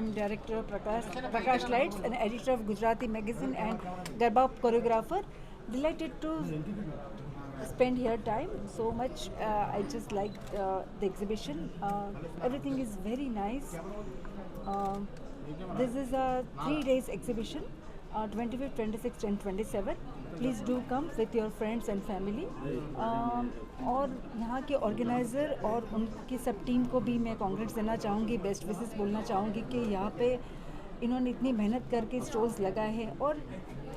am director of Prakash Lights and editor of Gujarati Magazine and Garba choreographer. Delighted to spend here time so much. I just like the exhibition. Everything is very nice. Uh, this is a 3 days exhibition, 25th, 26th and 27th. Please do come with your friends and family. और यहाँ के organiser और उनकी सब team को भी मैं congrats देना चाहूँगी, बेस्ट विशेस बोलना चाहूँगी कि यहाँ पे इन्होंने इतनी मेहनत करके स्टॉल्स लगाए हैं और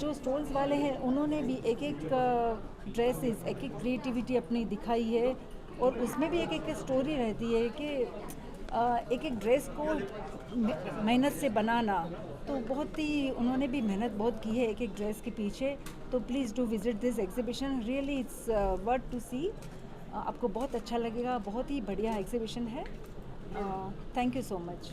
जो स्टॉल्स वाले हैं उन्होंने भी एक एक ड्रेसेस, एक एक क्रिएटिविटी अपनी दिखाई है और उसमें भी एक एक स्टोरी रहती है कि एक एक ड्रेस को मेहनत से बनाना, तो बहुत ही उन्होंने भी मेहनत बहुत की है एक एक ड्रेस के पीछे. तो please do visit this exhibition, really it's worth to see. आपको बहुत अच्छा लगेगा, बहुत ही बढ़िया एग्जीबिशन है. Thank you so much.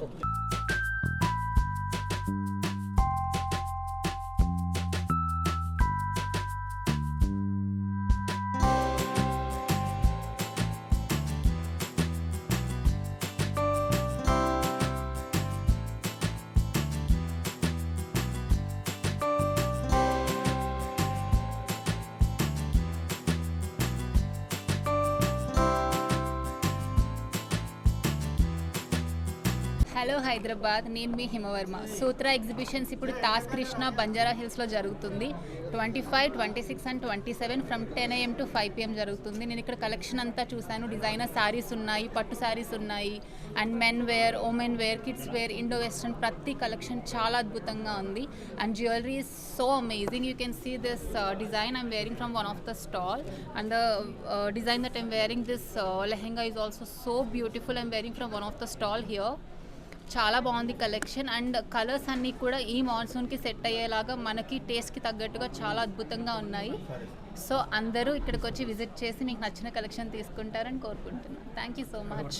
Hello Hyderabad, నేను మీ హిమవర్మ. సూత్ర ఎగ్జిబిషన్స్ ఇప్పుడు తాజ్ కృష్ణ బంజారా హిల్స్లో జరుగుతుంది. 25, 26 and 27 from 10 AM to 5 PM జరుగుతుంది. నేను ఇక్కడ కలెక్షన్ అంతా చూశాను. డిజైనర్ శారీస్ ఉన్నాయి, పట్టు శారీస్ ఉన్నాయి, and men wear, women wear, kids wear, Indo western, ప్రతి కలెక్షన్ చాలా అద్భుతంగా ఉంది. And jewellery is so amazing. You can see this design I'm wearing from one of the stall, and the design that I'm wearing this lehenga is also so beautiful. I'm wearing from one of the stall here. చాలా బాగుంది collection, and colours అన్నీ కూడా ఈ మాన్సూన్కి set అయ్యేలాగా మనకి టేస్ట్కి తగ్గట్టుగా చాలా అద్భుతంగా ఉన్నాయి. సో అందరూ ఇక్కడికి వచ్చి విజిట్ చేసి మీకు నచ్చిన కలెక్షన్ తీసుకుంటారని కోరుకుంటున్నాను. Thank you so much.